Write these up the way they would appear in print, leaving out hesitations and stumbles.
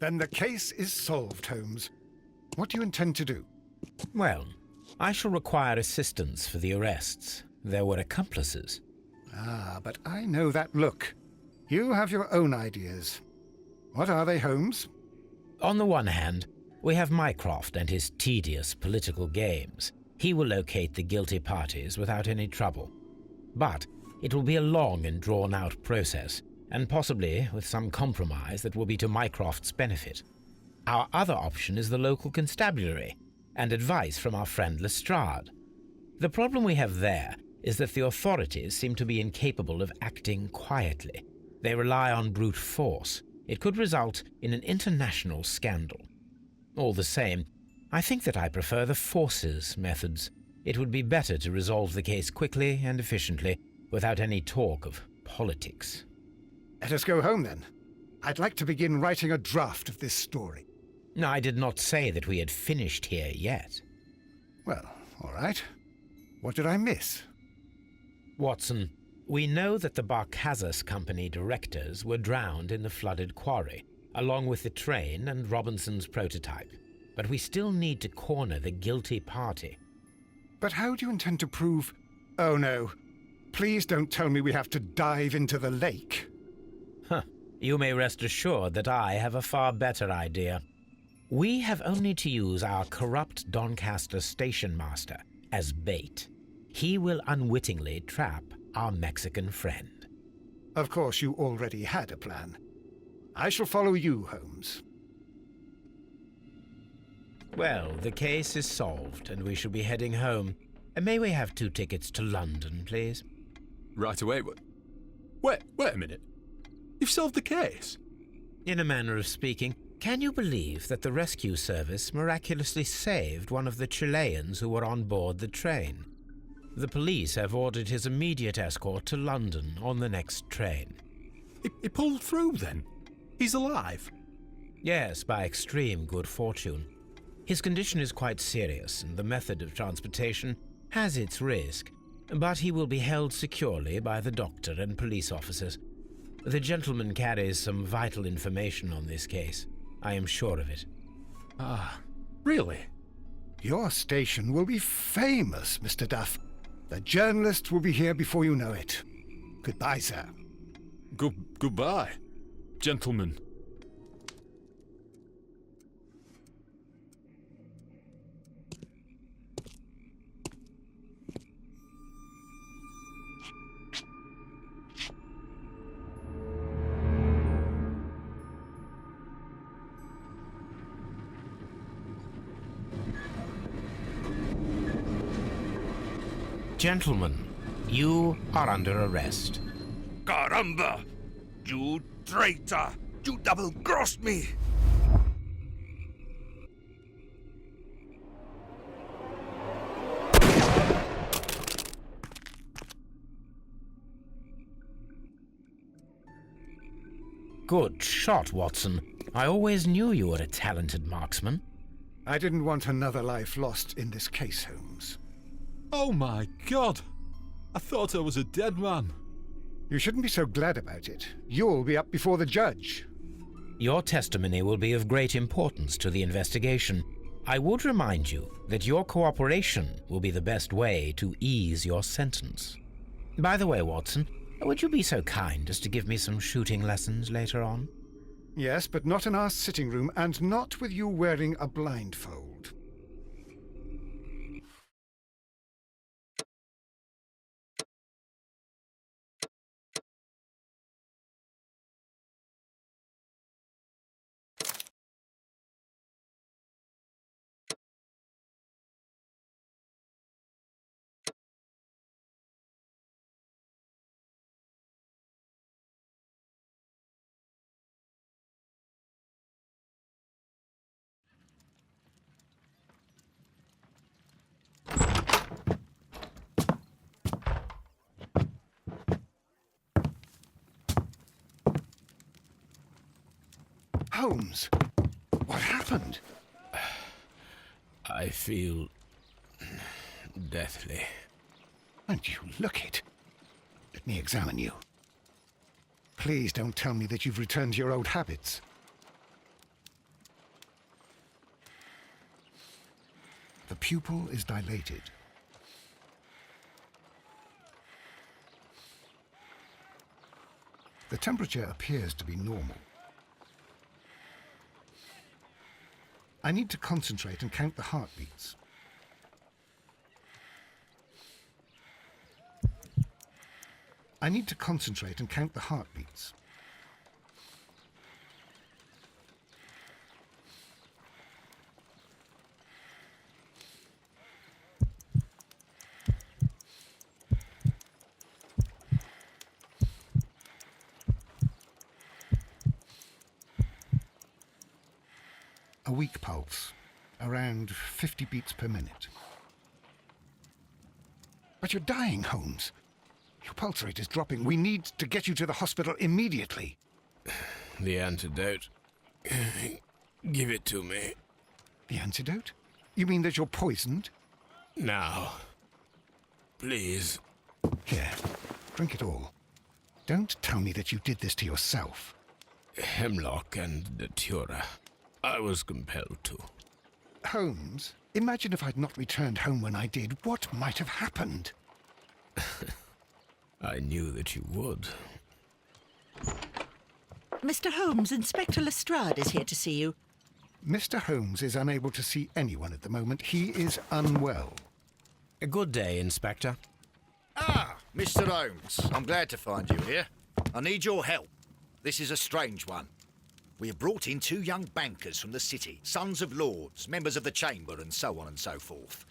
Then the case is solved, Holmes. What do you intend to do? Well, I shall require assistance for the arrests. There were accomplices. Ah, but I know that look. You have your own ideas. What are they, Holmes? On the one hand, we have Mycroft and his tedious political games. He will locate the guilty parties without any trouble. But it will be a long and drawn-out process, and possibly with some compromise that will be to Mycroft's benefit. Our other option is the local constabulary, and advice from our friend Lestrade. The problem we have there is that the authorities seem to be incapable of acting quietly. They rely on brute force. It could result in an international scandal. All the same, I think that I prefer the forces methods. It would be better to resolve the case quickly and efficiently, without any talk of politics. Let us go home, then. I'd like to begin writing a draft of this story. No, I did not say that we had finished here yet. Well, all right. What did I miss? Watson, we know that the Barkazas Company directors were drowned in the flooded quarry, along with the train and Robinson's prototype. But we still need to corner the guilty party. But how do you intend to prove... Oh, no. Please don't tell me we have to dive into the lake. Huh. You may rest assured that I have a far better idea. We have only to use our corrupt Doncaster station master as bait. He will unwittingly trap our Mexican friend. Of course, you already had a plan. I shall follow you, Holmes. Well, the case is solved, and we shall be heading home. May we have 2 tickets to London, please? Right away. Wait a minute. You've solved the case? In a manner of speaking. Can you believe that the rescue service miraculously saved one of the Chileans who were on board the train? The police have ordered his immediate escort to London on the next train. He pulled through, then? He's alive? Yes, by extreme good fortune. His condition is quite serious, and the method of transportation has its risk, but he will be held securely by the doctor and police officers. The gentleman carries some vital information on this case. I am sure of it. Ah, really? Your station will be famous, Mr. Duff. The journalists will be here before you know it. Goodbye, sir. Goodbye, gentlemen. Gentlemen, you are under arrest. Caramba! You traitor! You double-crossed me! Good shot, Watson. I always knew you were a talented marksman. I didn't want another life lost in this case, Holmes. Oh my God! I thought I was a dead man. You shouldn't be so glad about it. You'll be up before the judge. Your testimony will be of great importance to the investigation. I would remind you that your cooperation will be the best way to ease your sentence. By the way, Watson, would you be so kind as to give me some shooting lessons later on? Yes, but not in our sitting room, and not with you wearing a blindfold. Holmes, what happened? I feel deathly. And you look it. Let me examine you. Please don't tell me that you've returned to your old habits. The pupil is dilated. The temperature appears to be normal. I need to concentrate and count the heartbeats. I need to concentrate and count the heartbeats. A weak pulse, around 50 beats per minute. But you're dying, Holmes. Your pulse rate is dropping. We need to get you to the hospital immediately. The antidote. Give it to me. The antidote? You mean that you're poisoned? Now. Please. Here, drink it all. Don't tell me that you did this to yourself. Hemlock and Datura. I was compelled to. Holmes, imagine if I'd not returned home when I did. What might have happened? I knew that you would. Mr. Holmes, Inspector Lestrade is here to see you. Mr. Holmes is unable to see anyone at the moment. He is unwell. A good day, Inspector. Ah, Mr. Holmes, I'm glad to find you here. I need your help. This is a strange one. We have brought in 2 young bankers from the city, sons of lords, members of the chamber, and so on and so forth.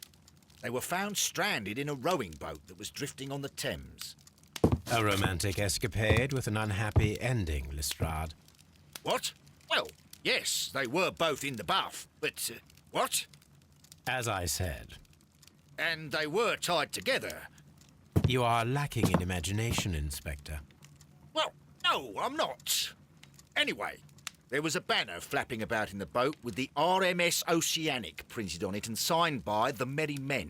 They were found stranded in a rowing boat that was drifting on the Thames. A romantic escapade with an unhappy ending, Lestrade. What? Well, yes, they were both in the bath, but, what? As I said, And they were tied together. you are lacking in imagination, Inspector. Well, no, I'm not. Anyway, there was a banner flapping about in the boat with the RMS Oceanic printed on it and signed by the Merry Men.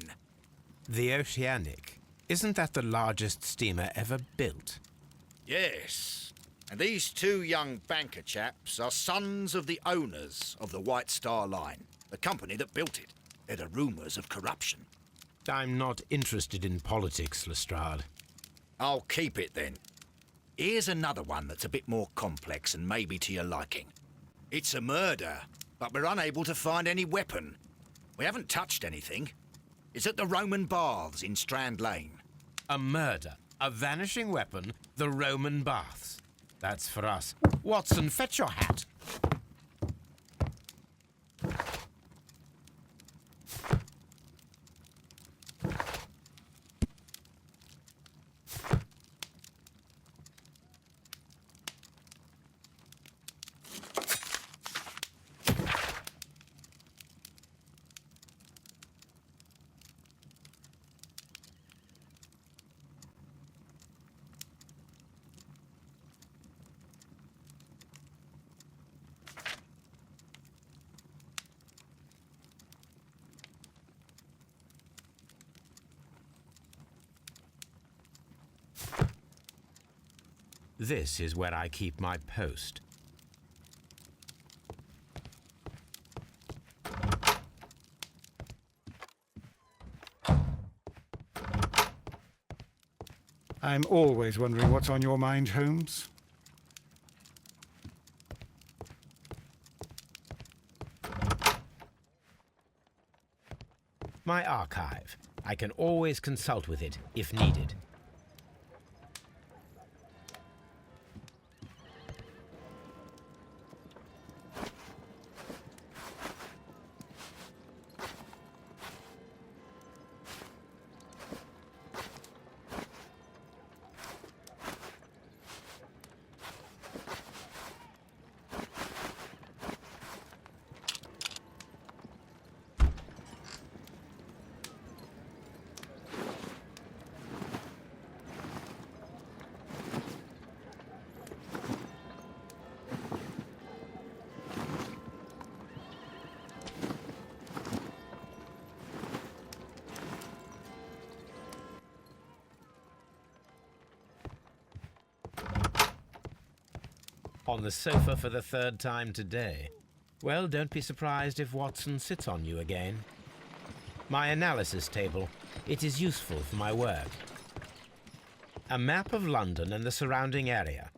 The Oceanic. Isn't that the largest steamer ever built? Yes. And these 2 young banker chaps are sons of the owners of the White Star Line, the company that built it. There are rumours of corruption. I'm not interested in politics, Lestrade. I'll keep it then. Here's another one that's a bit more complex and maybe to your liking. It's a murder, but we're unable to find any weapon. We haven't touched anything. It's at the Roman Baths in Strand Lane. A murder, a vanishing weapon, the Roman Baths. That's for us. Watson, fetch your hat. This is where I keep my post. I'm always wondering what's on your mind, Holmes. My archive. I can always consult with it if needed. On the sofa for the 3rd time today. Well, don't be surprised if Watson sits on you again. My analysis table. It is useful for my work. A map of London and the surrounding area.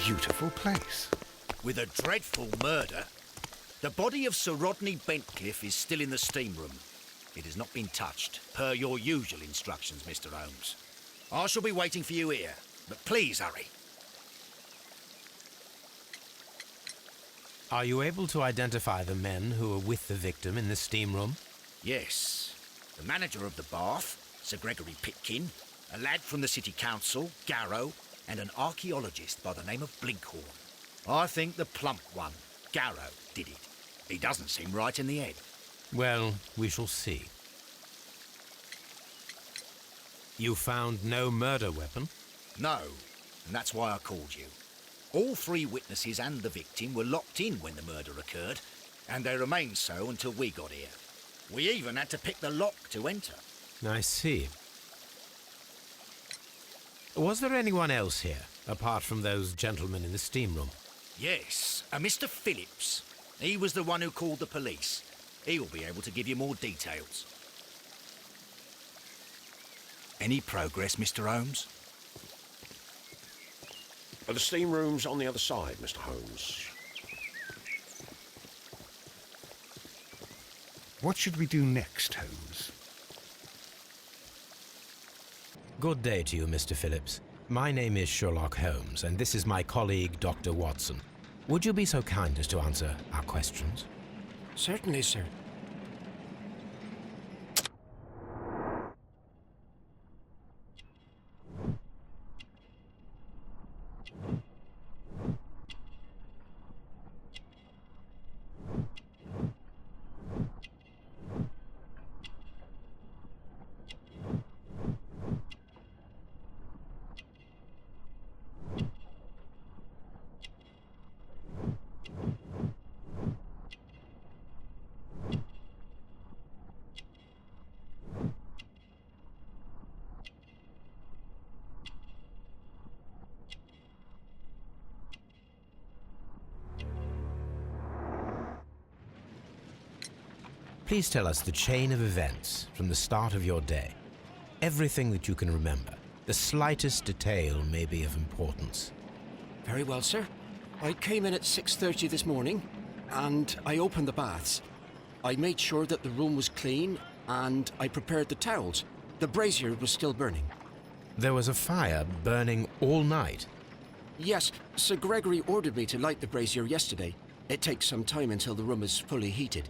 Beautiful place. With a dreadful murder. The body of Sir Rodney Bentcliffe is still in the steam room. It has not been touched, per your usual instructions, Mr. Holmes. I shall be waiting for you here, but please hurry. Are you able to identify the men who were with the victim in the steam room? Yes. The manager of the bath, Sir Gregory Pitkin, a lad from the City Council, Garrow, and an archaeologist by the name of Blinkhorn. I think the plump one, Garrow, did it. He doesn't seem right in the head. Well, we shall see. You found no murder weapon? No, and that's why I called you. All three witnesses and the victim were locked in when the murder occurred, and they remained so until we got here. We even had to pick the lock to enter. I see. Was there anyone else here, apart from those gentlemen in the steam room? Yes, a Mr. Phillips. He was the one who called the police. He will be able to give you more details. Any progress, Mr. Holmes? The steam room's on the other side, Mr. Holmes. What should we do next, Holmes? Good day to you, Mr. Phillips. My name is Sherlock Holmes, and this is my colleague, Dr. Watson. Would you be so kind as to answer our questions? Certainly, sir. Please tell us the chain of events from the start of your day. Everything that you can remember. The slightest detail may be of importance. Very well, sir. I came in at 6:30 this morning, and I opened the baths. I made sure that the room was clean, and I prepared the towels. The brazier was still burning. There was a fire burning all night. Yes, Sir Gregory ordered me to light the brazier yesterday. It takes some time until the room is fully heated.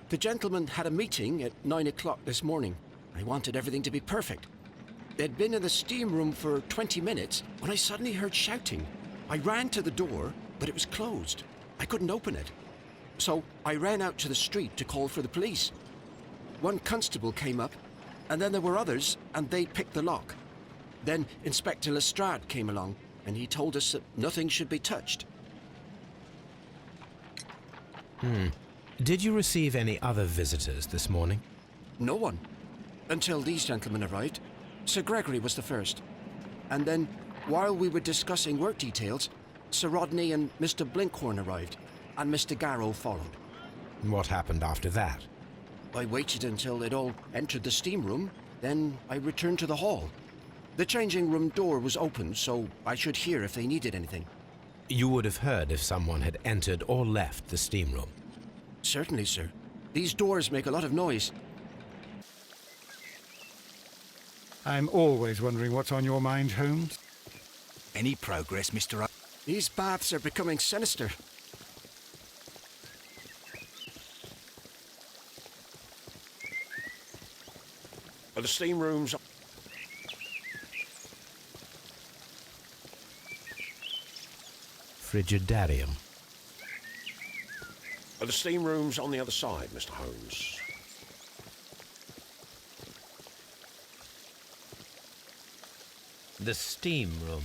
The gentleman had a meeting at 9 o'clock this morning. I wanted everything to be perfect. They'd been in the steam room for 20 minutes when I suddenly heard shouting. I ran to the door, but it was closed. I couldn't open it. So I ran out to the street to call for the police. One constable came up, and then there were others, and they picked the lock. Then Inspector Lestrade came along, and he told us that nothing should be touched. Did you receive any other visitors this morning? No one. Until these gentlemen arrived. Sir Gregory was the first. And then, while we were discussing work details, Sir Rodney and Mr. Blinkhorn arrived, and Mr. Garrow followed. What happened after that? I waited until they'd all entered the steam room, then I returned to the hall. The changing room door was open, so I should hear if they needed anything. You would have heard if someone had entered or left the steam room. Certainly, sir. These doors make a lot of noise. I'm always wondering what's on your mind, Holmes. Any progress, Mr. Holmes? These baths are becoming sinister. The steam room's... Frigidarium. The steam room's on the other side, Mr. Holmes. The steam room.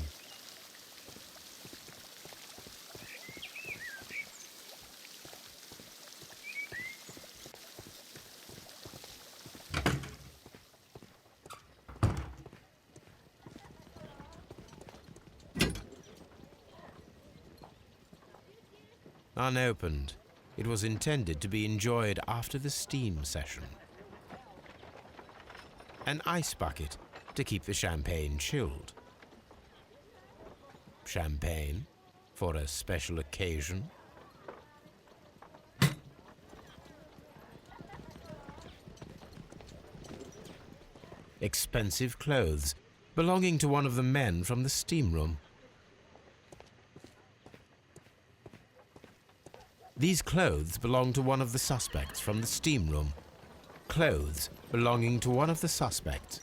Unopened. It was intended to be enjoyed after the steam session. An ice bucket to keep the champagne chilled. Champagne for a special occasion. Expensive clothes belonging to one of the men from the steam room. These clothes belong to one of the suspects from the steam room. Clothes belonging to one of the suspects.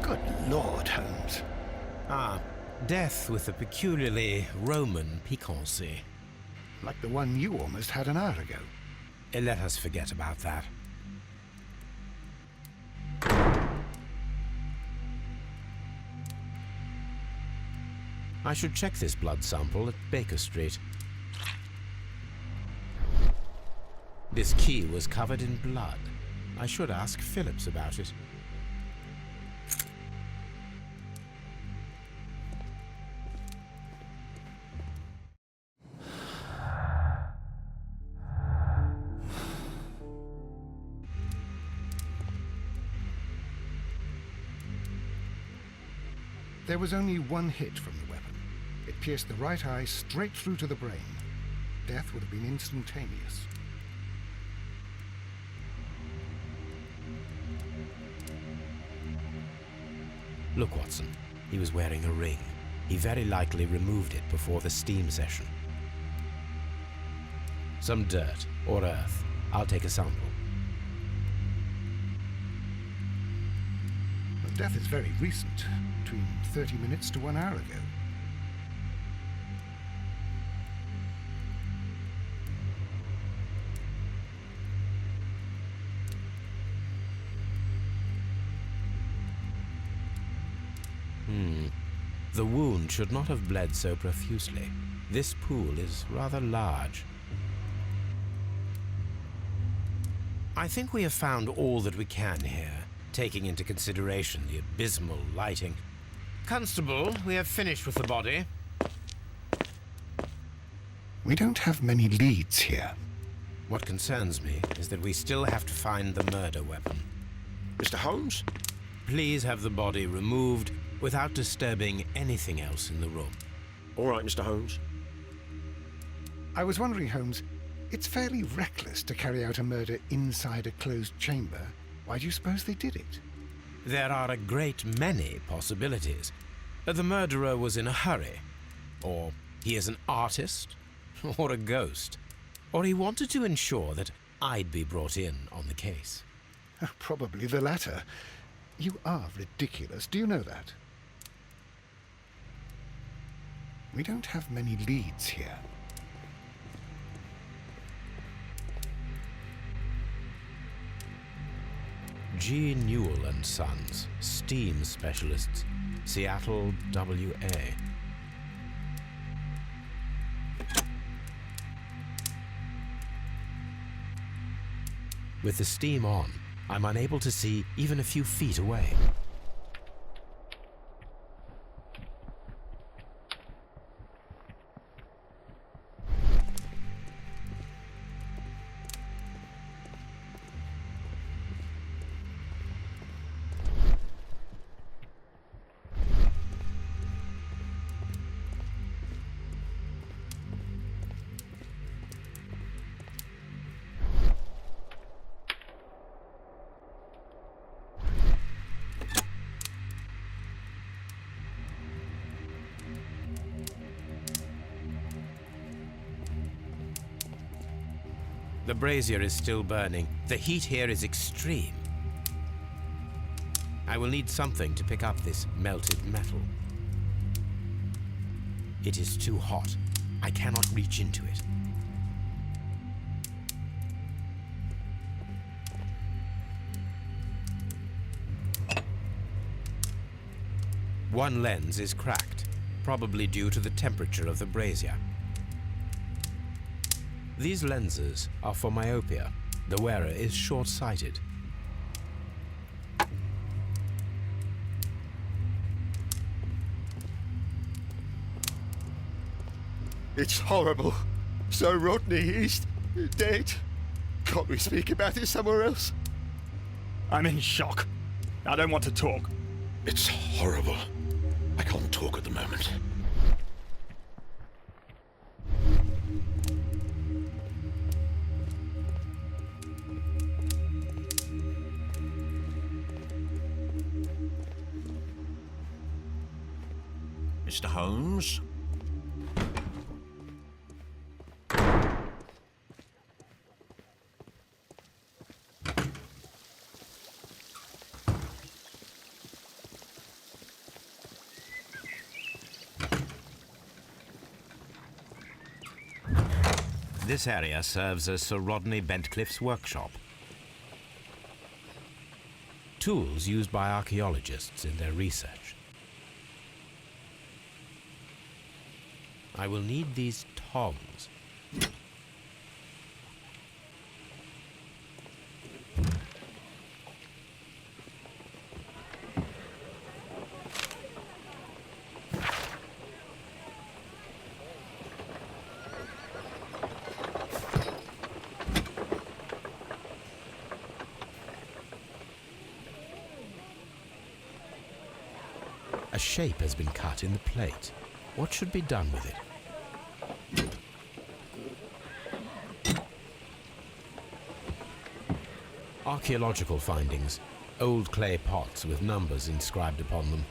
Good Lord, Holmes. Ah, death with a peculiarly Roman piquancy. Like the one you almost had an hour ago. Let us forget about that. I should check this blood sample at Baker Street. This key was covered in blood. I should ask Phillips about it. There was only one hit from the weapon. It pierced the right eye straight through to the brain. Death would have been instantaneous. Look, Watson. He was wearing a ring. He very likely removed it before the steam session. Some dirt or earth. I'll take a sample. The death is very recent, between 30 minutes to 1 hour ago. The wound should not have bled so profusely. This pool is rather large. I think we have found all that we can here, taking into consideration the abysmal lighting. Constable, we have finished with the body. We don't have many leads here. What concerns me is that we still have to find the murder weapon. Mr. Holmes? Please have the body removed without disturbing anything else in the room. All right, Mr. Holmes. I was wondering, Holmes, it's fairly reckless to carry out a murder inside a closed chamber. Why do you suppose they did it? There are a great many possibilities. The murderer was in a hurry, or he is an artist, or a ghost, or he wanted to ensure that I'd be brought in on the case. Probably the latter. You are ridiculous. Do you know that? We don't have many leads here. G. Newell and Sons, steam specialists, Seattle, WA. With the steam on, I'm unable to see even a few feet away. The brazier is still burning. The heat here is extreme. I will need something to pick up this melted metal. It is too hot. I cannot reach into it. One lens is cracked, probably due to the temperature of the brazier. These lenses are for myopia. The wearer is short-sighted. It's horrible. So Rodney is dead. Can't we speak about it somewhere else? I'm in shock. I don't want to talk. It's horrible. I can't talk at the moment. Mr. Holmes? This area serves as Sir Rodney Bentcliffe's workshop. Tools used by archaeologists in their research. I will need these tongs. A shape has been cut in the plate. What should be done with it? Archaeological findings. Old clay pots with numbers inscribed upon them.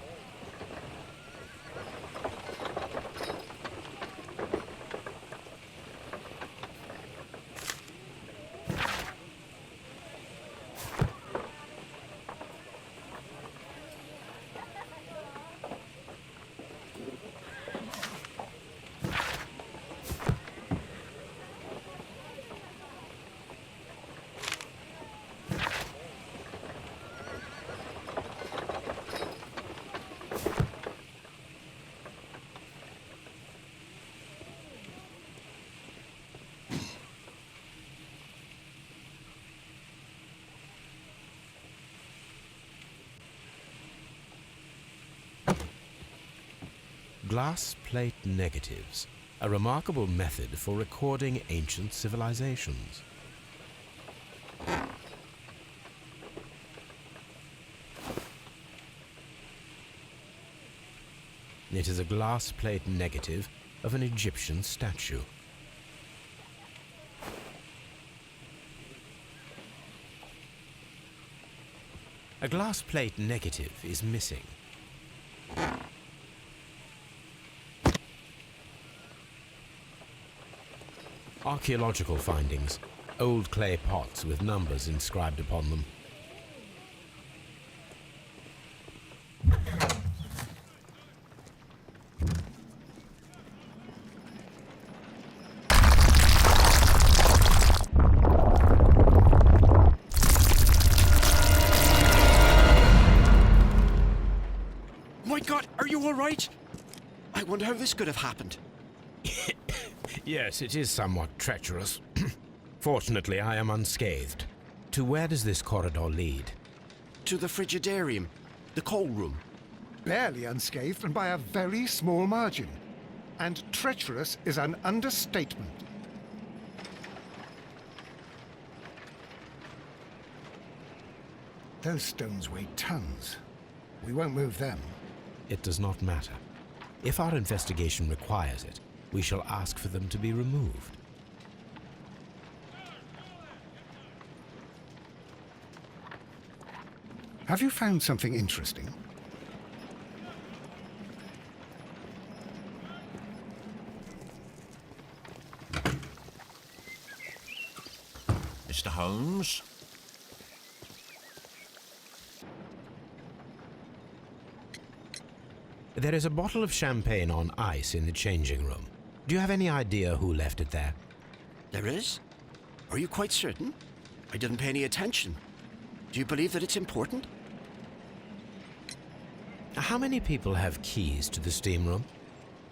Glass plate negatives, a remarkable method for recording ancient civilizations. It is a glass plate negative of an Egyptian statue. A glass plate negative is missing. Archaeological findings. Old clay pots with numbers inscribed upon them. My God, are you all right? I wonder how this could have happened. Yes, it is somewhat treacherous. Fortunately, I am unscathed. To where does this corridor lead? To the frigidarium, the coal room. Barely unscathed and by a very small margin. And treacherous is an understatement. Those stones weigh tons. We won't move them. It does not matter. If our investigation requires it, we shall ask for them to be removed. Have you found something interesting? Mr. Holmes? There is a bottle of champagne on ice in the changing room. Do you have any idea who left it there? There is? Are you quite certain? I didn't pay any attention. Do you believe that it's important? How many people have keys to the steam room?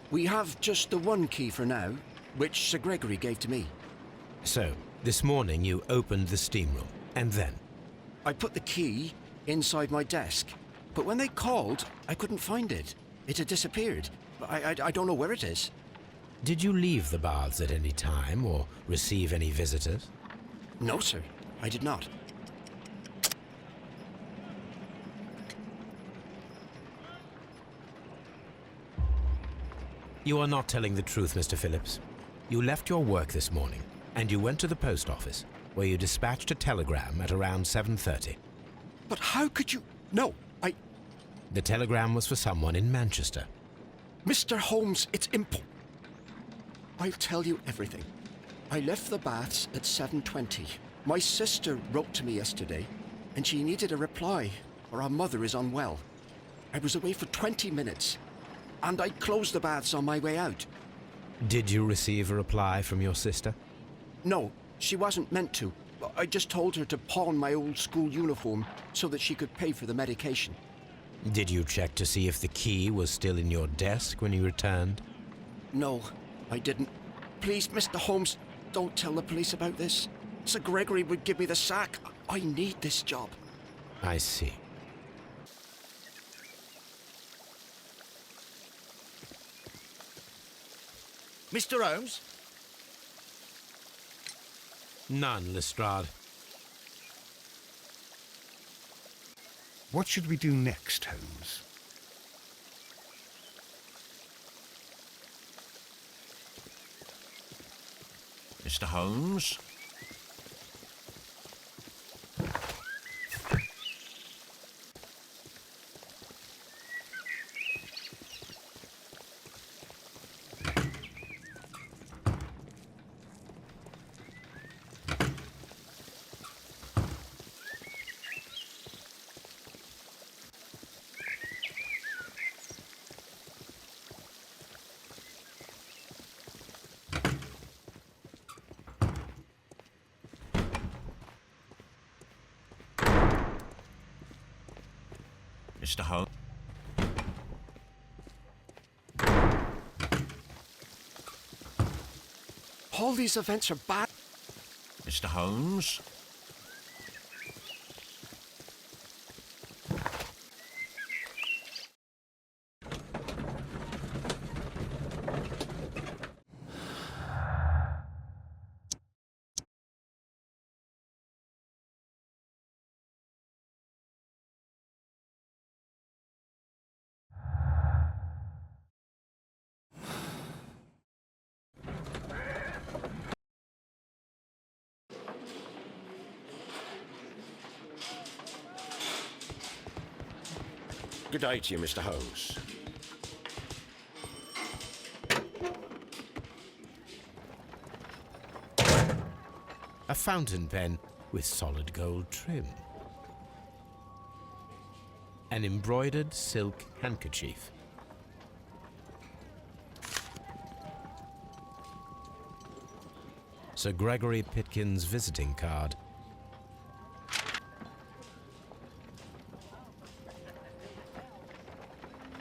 We have just the one key for now, which Sir Gregory gave to me. So, this morning you opened the steam room, and then? I put the key inside my desk, but when they called, I couldn't find it. It had disappeared. I don't know where it is. Did you leave the baths at any time or receive any visitors? No, sir. I did not. You are not telling the truth, Mr. Phillips. You left your work this morning, and you went to the post office, where you dispatched a telegram at around 7:30. But how could you... No, The telegram was for someone in Manchester. Mr. Holmes, it's I'll tell you everything. I left the baths at 7:20. My sister wrote to me yesterday, and she needed a reply, or our mother is unwell. I was away for 20 minutes, and I closed the baths on my way out. Did you receive a reply from your sister? No, she wasn't meant to. I just told her to pawn my old school uniform so that she could pay for the medication. Did you check to see if the key was still in your desk when you returned? No, I didn't. Please, Mr. Holmes, don't tell the police about this. Sir Gregory would give me the sack. I need this job. I see. Mr. Holmes? None, Lestrade. What should we do next, Holmes? Mr. Holmes? Mr. Holmes? All these events are bad. Mr. Holmes? Good day to you, Mr. Holmes. A fountain pen with solid gold trim. An embroidered silk handkerchief. Sir Gregory Pitkin's visiting card.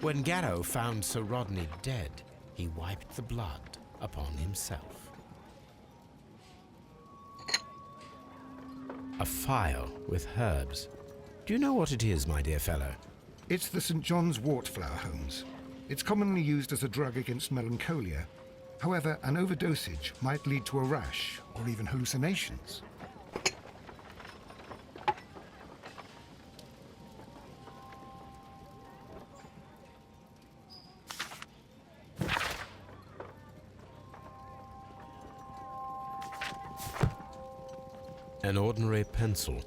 When Garrow found Sir Rodney dead, he wiped the blood upon himself. A phial with herbs. Do you know what it is, my dear fellow? It's the St. John's wort flower, Holmes. It's commonly used as a drug against melancholia. However, an overdosage might lead to a rash or even hallucinations. An ordinary pencil.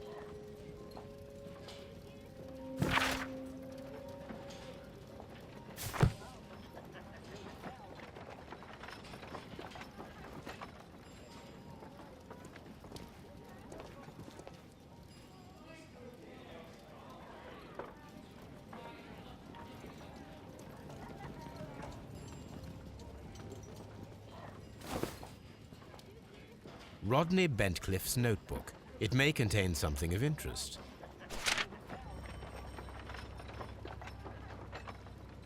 Rodney Bentcliffe's notebook. It may contain something of interest.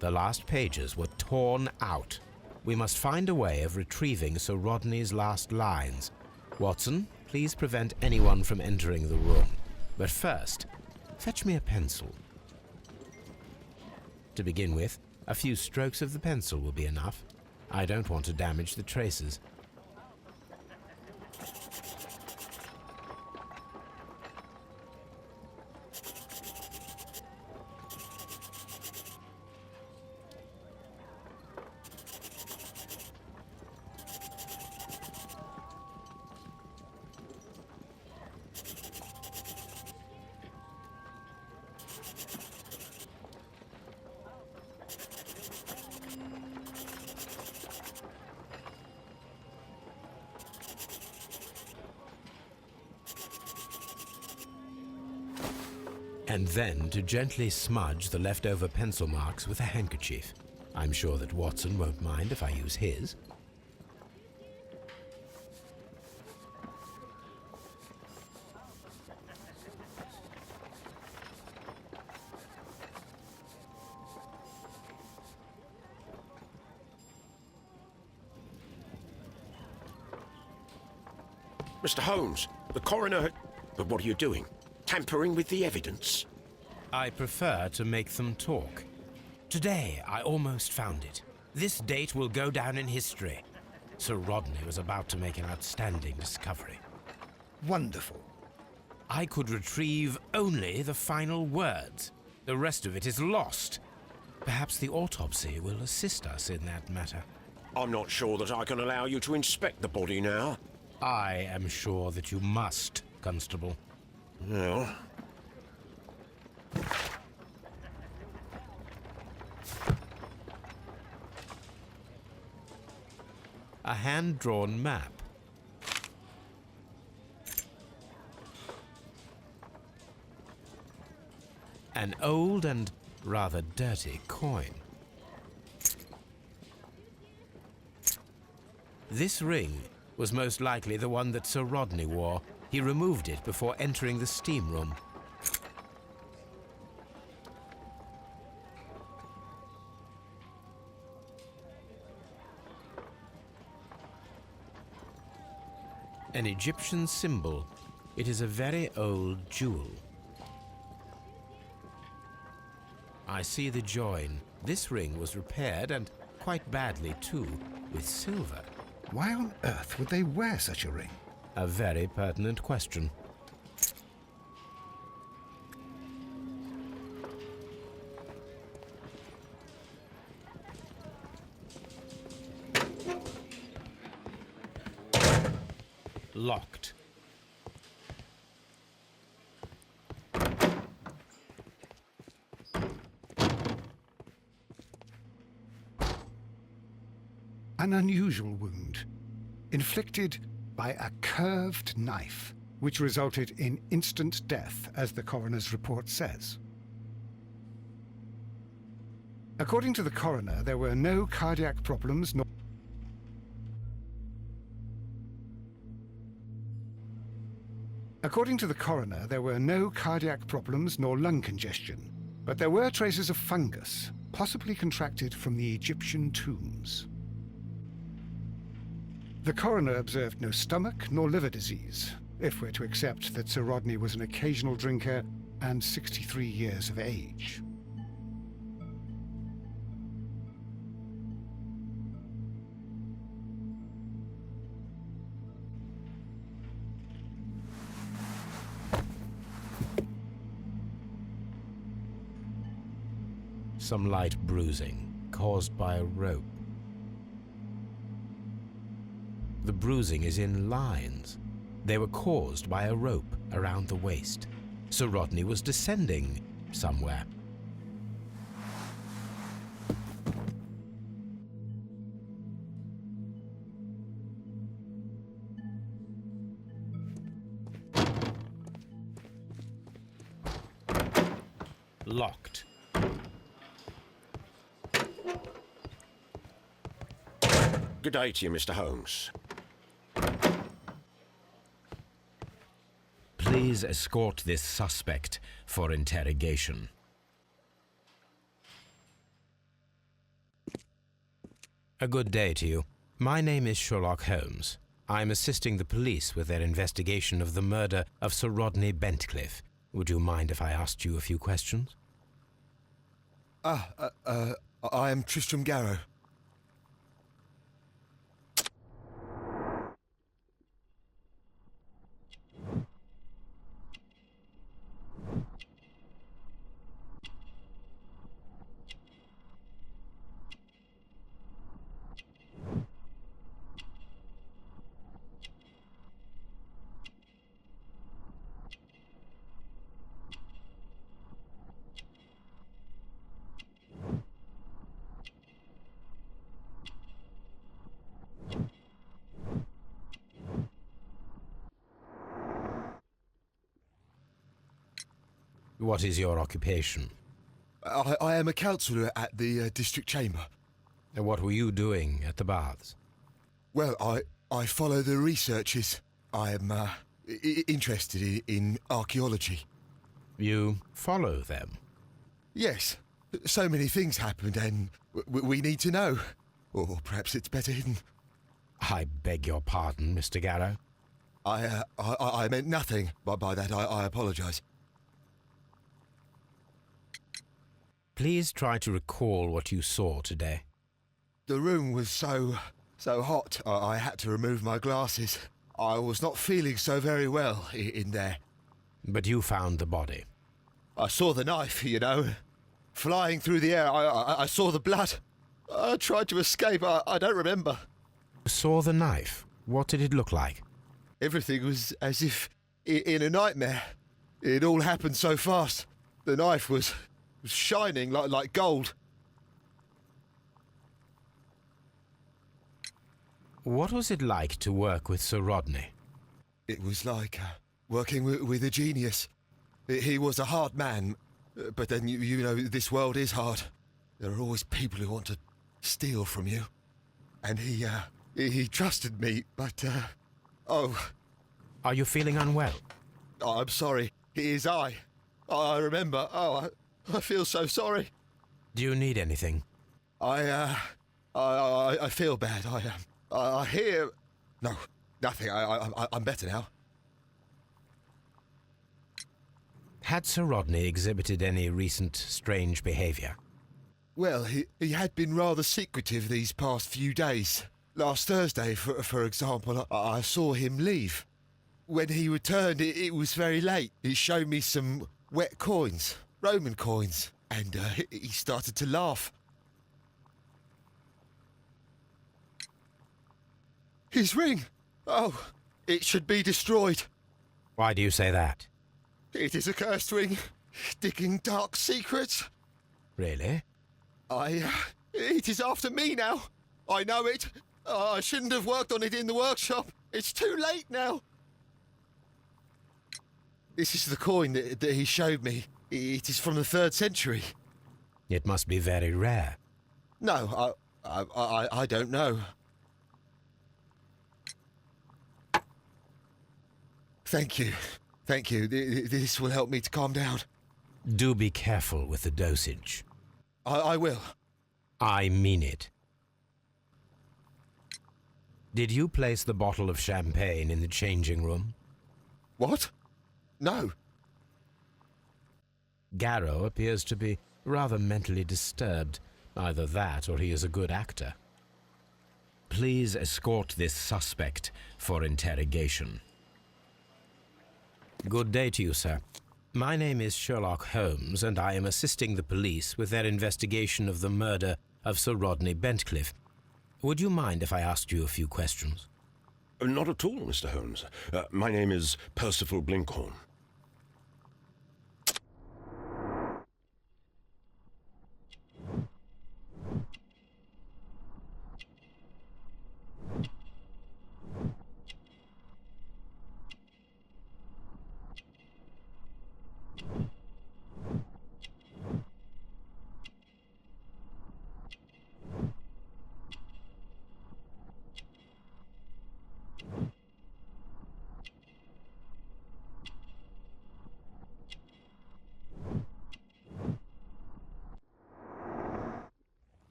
The last pages were torn out. We must find a way of retrieving Sir Rodney's last lines. Watson, please prevent anyone from entering the room. But first, fetch me a pencil. To begin with, a few strokes of the pencil will be enough. I don't want to damage the traces. And then to gently smudge the leftover pencil marks with a handkerchief. I'm sure that Watson won't mind if I use his. Mr. Holmes, the coroner... But what are you doing? Tampering with the evidence? I prefer to make them talk. Today, I almost found it. This date will go down in history. Sir Rodney was about to make an outstanding discovery. Wonderful. I could retrieve only the final words. The rest of it is lost. Perhaps the autopsy will assist us in that matter. I'm not sure that I can allow you to inspect the body now. I am sure that you must, Constable. Well... A hand-drawn map. An old and rather dirty coin. This ring was most likely the one that Sir Rodney wore. He removed it before entering the steam room. An Egyptian symbol. It is a very old jewel. I see the join. This ring was repaired, and quite badly too, with silver. Why on earth would they wear such a ring? A very pertinent question. Locked. An unusual wound, inflicted by a curved knife, which resulted in instant death, as the coroner's report says. According to the coroner, there were no cardiac problems nor lung congestion, but there were traces of fungus, possibly contracted from the Egyptian tombs. The coroner observed no stomach nor liver disease, if we're to accept that Sir Rodney was an occasional drinker and 63 years of age. Some light bruising, caused by a rope. The bruising is in lines. They were caused by a rope around the waist. Sir Rodney was descending somewhere. Locked. Good day to you, Mr. Holmes. Please escort this suspect for interrogation. A good day to you. My name is Sherlock Holmes. I'm assisting the police with their investigation of the murder of Sir Rodney Bentcliffe. Would you mind if I asked you a few questions? I am Tristram Garrow. What is your occupation? I am a counsellor at the district chamber. And what were you doing at the baths? Well, I follow the researches. I am interested in archaeology. You follow them? Yes. So many things happened and we need to know. Or perhaps it's better hidden. I beg your pardon, Mr. Garrow. I meant nothing by that. I apologise. Please try to recall what you saw today. The room was so hot, I had to remove my glasses. I was not feeling so very well in there. But you found the body. I saw the knife, you know, flying through the air. I saw the blood. I tried to escape. I don't remember. You saw the knife? What did it look like? Everything was as if in a nightmare. It all happened so fast. The knife was shining like gold. What was it like to work with Sir Rodney? It was like working with a genius. He was a hard man, but then you know this world is hard. There are always people who want to steal from you. And he trusted me, but oh. Are you feeling unwell? Oh, I'm sorry. It is I remember. Oh, I feel so sorry. Do you need anything? I feel bad. I hear... No, nothing. I'm better now. Had Sir Rodney exhibited any recent strange behaviour? Well, he had been rather secretive these past few days. Last Thursday, for example, I saw him leave. When he returned, it was very late. He showed me some wet coins, Roman coins, and he started to laugh. His ring! Oh, it should be destroyed. Why do you say that? It is a cursed ring, digging dark secrets. Really? It is after me now. I know it. I shouldn't have worked on it in the workshop. It's too late now. This is the coin that he showed me. It is from the 3rd century. It must be very rare. No, I don't know. Thank you. Thank you. This will help me to calm down. Do be careful with the dosage. I will. I mean it. Did you place the bottle of champagne in the changing room? What? No. Garrow appears to be rather mentally disturbed. Either that or he is a good actor. Please escort this suspect for interrogation. Good day to you, sir. My name is Sherlock Holmes, and I am assisting the police with their investigation of the murder of Sir Rodney Bentcliffe. Would you mind if I asked you a few questions? Not at all, Mr. Holmes. My name is Percival Blinkhorn.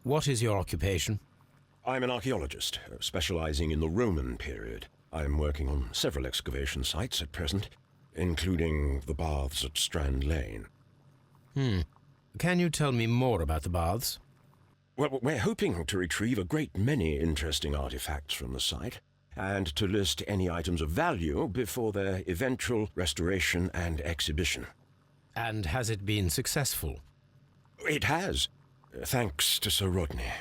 What is your occupation? I'm an archaeologist, specializing in the Roman period. I'm working on several excavation sites at present, including the baths at Strand Lane. Can you tell me more about the baths? Well, we're hoping to retrieve a great many interesting artifacts from the site, and to list any items of value before their eventual restoration and exhibition. And has it been successful? It has, thanks to Sir Rodney.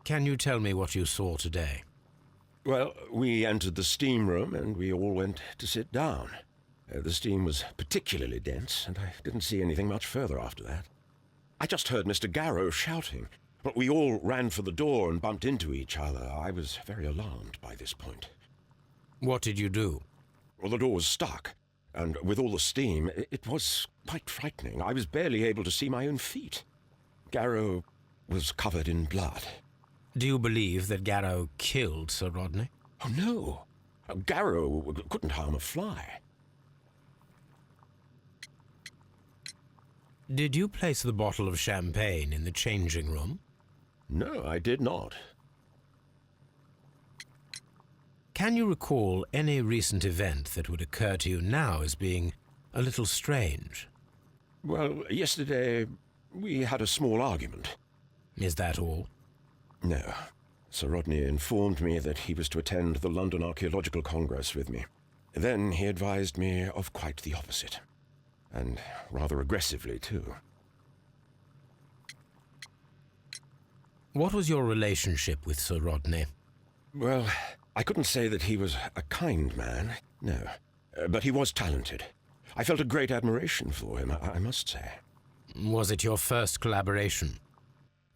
Can you tell me what you saw today? Well, we entered the steam room and we all went to sit down. The steam was particularly dense, and I didn't see anything much further after that. I just heard Mr. Garrow shouting, but we all ran for the door and bumped into each other. I was very alarmed by this point. What did you do? Well, the door was stuck, and with all the steam, it was quite frightening. I was barely able to see my own feet. Garrow was covered in blood. Do you believe that Garrow killed Sir Rodney? Oh, no. Garrow couldn't harm a fly. Did you place the bottle of champagne in the changing room? No, I did not. Can you recall any recent event that would occur to you now as being a little strange? Well, yesterday we had a small argument. Is that all? No. Sir Rodney informed me that he was to attend the London Archaeological Congress with me. Then he advised me of quite the opposite. And rather aggressively, too. What was your relationship with Sir Rodney? Well, I couldn't say that he was a kind man, no. But he was talented. I felt a great admiration for him, I must say. Was it your first collaboration?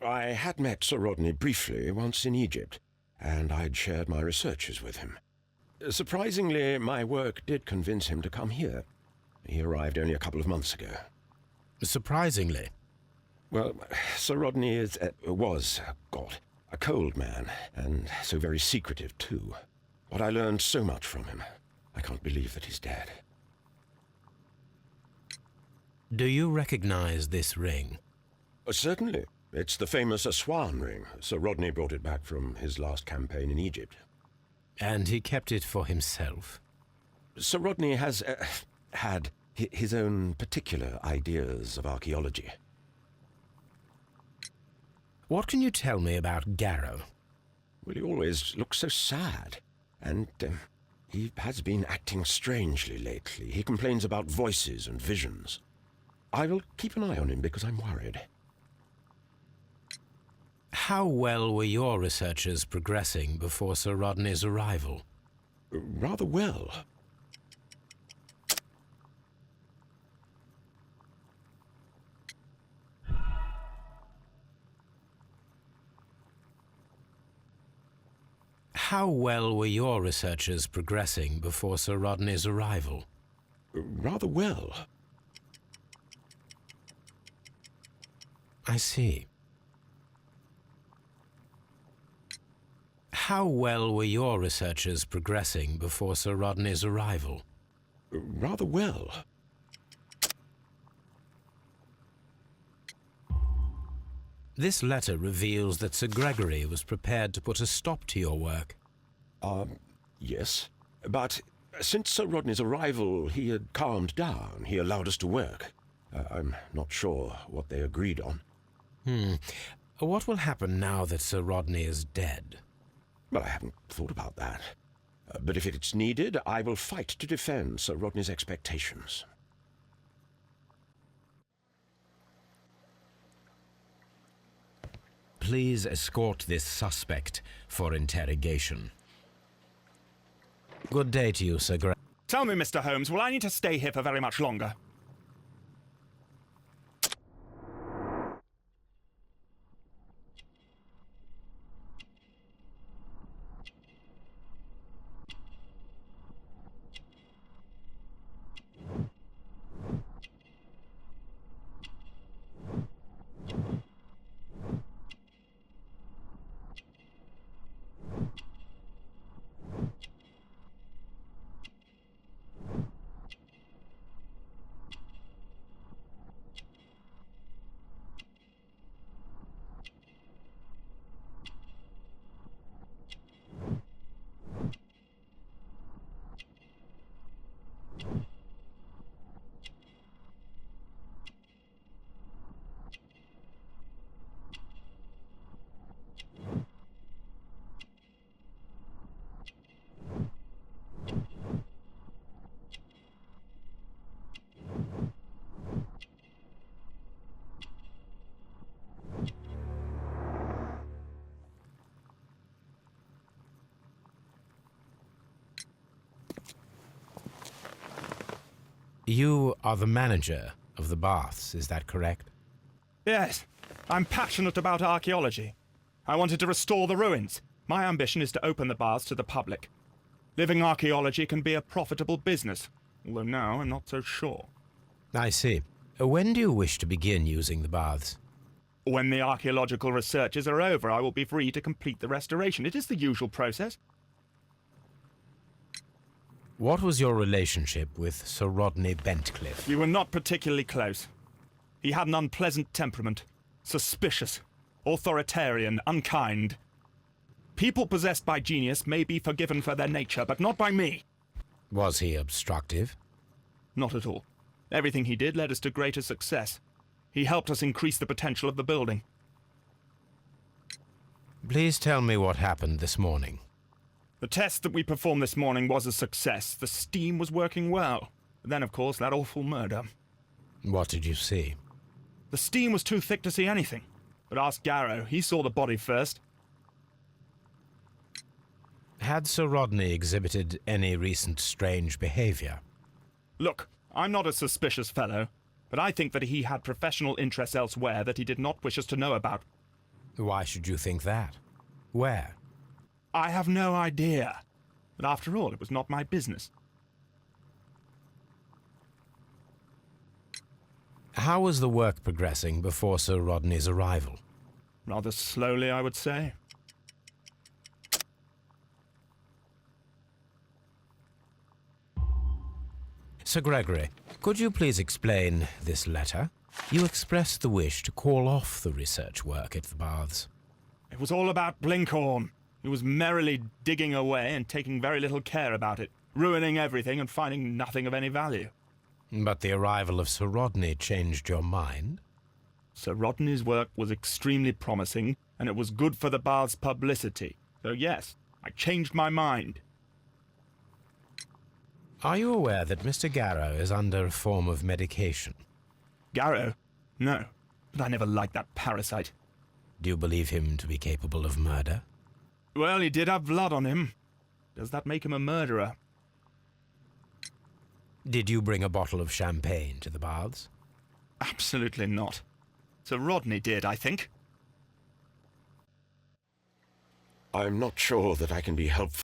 I had met Sir Rodney briefly once in Egypt, and I'd shared my researches with him. Surprisingly, my work did convince him to come here. He arrived only a couple of months ago. Surprisingly? Well, Sir Rodney was a cold man, and so very secretive, too. But I learned so much from him. I can't believe that he's dead. Do you recognize this ring? Certainly. It's the famous Aswan ring. Sir Rodney brought it back from his last campaign in Egypt. And he kept it for himself? Sir Rodney has had his own particular ideas of archaeology. What can you tell me about Garrow? Well, he always looks so sad, and he has been acting strangely lately. He complains about voices and visions. I will keep an eye on him because I'm worried. How well were your researchers progressing before Sir Rodney's arrival? Rather well. How well were your researchers progressing before Sir Rodney's arrival? Rather well. I see. How well were your researchers progressing before Sir Rodney's arrival? Rather well. This letter reveals that Sir Gregory was prepared to put a stop to your work. Yes. But since Sir Rodney's arrival, he had calmed down. He allowed us to work. I'm not sure what they agreed on. What will happen now that Sir Rodney is dead? Well, I haven't thought about that. But if it's needed, I will fight to defend Sir Rodney's expectations. Please escort this suspect for interrogation. Good day to you, Sir Gregory. Tell me, Mr. Holmes, will I need to stay here for very much longer? You are the manager of the baths, is that correct? Yes, I'm passionate about archaeology. I wanted to restore the ruins. My ambition is to open the baths to the public. Living archaeology can be a profitable business, although now I'm not so sure. I see. When do you wish to begin using the baths? When the archaeological researches are over, I will be free to complete the restoration. It is the usual process. What was your relationship with Sir Rodney Bentcliffe? We were not particularly close. He had an unpleasant temperament. Suspicious, authoritarian, unkind. People possessed by genius may be forgiven for their nature, but not by me. Was he obstructive? Not at all. Everything he did led us to greater success. He helped us increase the potential of the building. Please tell me what happened this morning. The test that we performed this morning was a success. The steam was working well. But then, of course, that awful murder. What did you see? The steam was too thick to see anything. But ask Garrow. He saw the body first. Had Sir Rodney exhibited any recent strange behavior? Look, I'm not a suspicious fellow, but I think that he had professional interests elsewhere that he did not wish us to know about. Why should you think that? Where? I have no idea. But after all, it was not my business. How was the work progressing before Sir Rodney's arrival? Rather slowly, I would say. Sir Gregory, could you please explain this letter? You expressed the wish to call off the research work at the baths. It was all about Blinkhorn. He was merrily digging away and taking very little care about it, ruining everything and finding nothing of any value. But the arrival of Sir Rodney changed your mind? Sir Rodney's work was extremely promising, and it was good for the bath's publicity. So yes, I changed my mind. Are you aware that Mr. Garrow is under a form of medication? Garrow? No, but I never liked that parasite. Do you believe him to be capable of murder? Well, he did have blood on him. Does that make him a murderer? Did you bring a bottle of champagne to the baths? Absolutely not. Sir Rodney did, I think. I'm not sure that I can be helpful.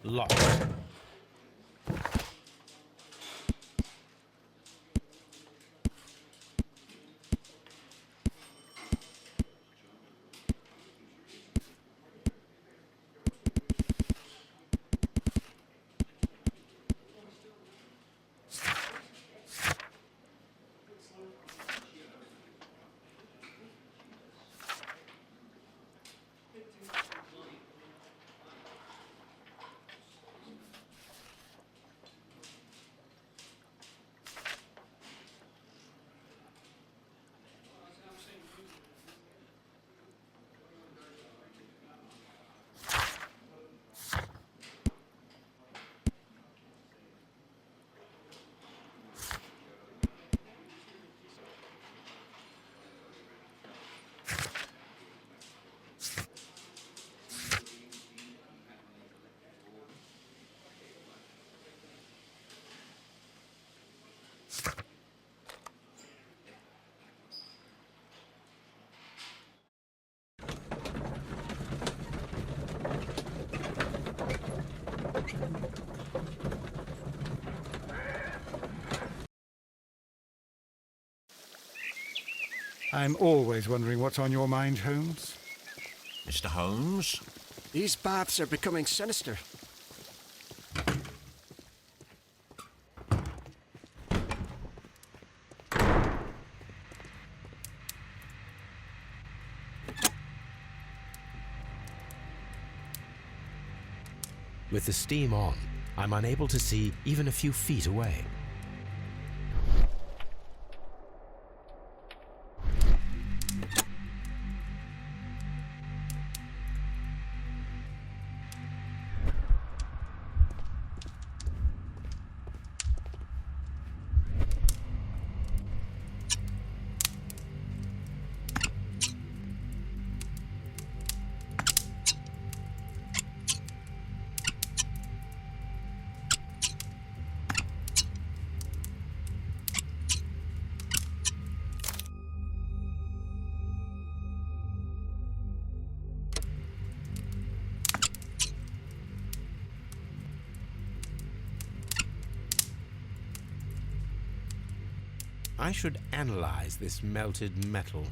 Locked. I'm always wondering what's on your mind, Holmes. Mr. Holmes? These baths are becoming sinister. With the steam on, I'm unable to see even a few feet away. I should analyze this melted metal.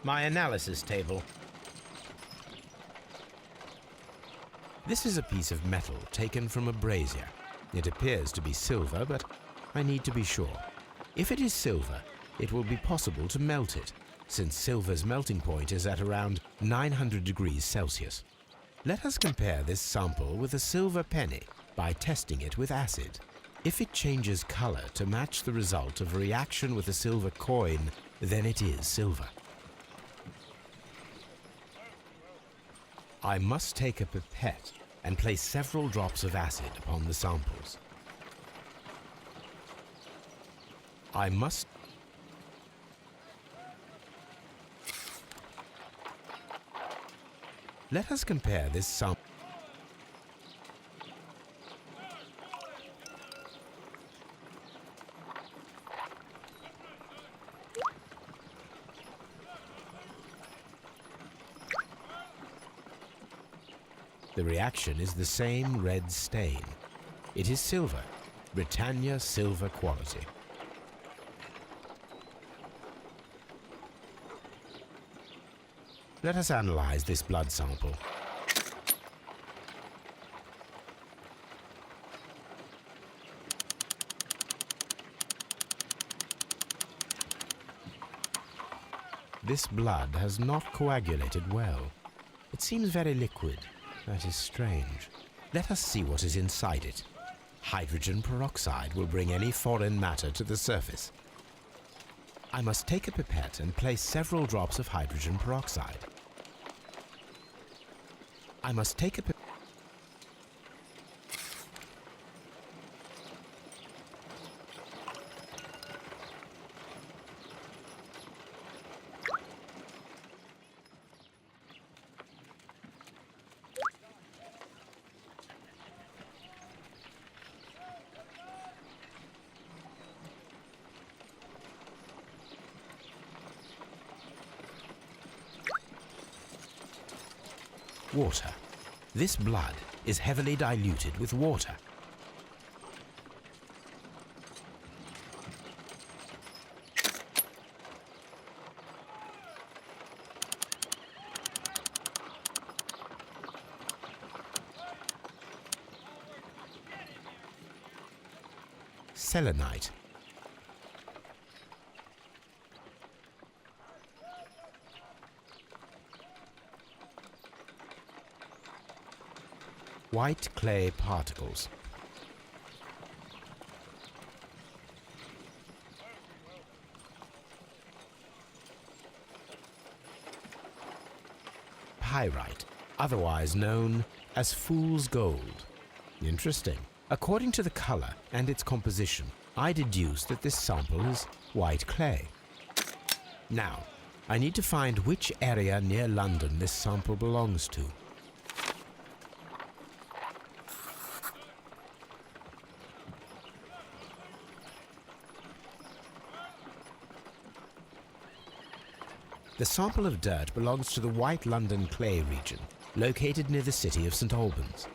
My analysis table. This is a piece of metal taken from a brazier. It appears to be silver, but I need to be sure. If it is silver, it will be possible to melt it, since silver's melting point is at around 900 degrees Celsius. Let us compare this sample with a silver penny by testing it with acid. If it changes color to match the result of a reaction with a silver coin, then it is silver. I must take a pipette and place several drops of acid upon the samples. Let us compare this sample. The reaction is the same red stain. It is silver, Britannia silver quality. Let us analyze this blood sample. This blood has not coagulated well. It seems very liquid. That is strange. Let us see what is inside it. Hydrogen peroxide will bring any foreign matter to the surface. I must take a pipette and place several drops of hydrogen peroxide. I must take a pipette. Water. This blood is heavily diluted with water. Selenite. white clay particles. Pyrite, otherwise known as fool's gold. Interesting. According to the color and its composition, I deduce that this sample is white clay. Now, I need to find which area near London this sample belongs to. The sample of dirt belongs to the White London clay region, located near the city of St Albans.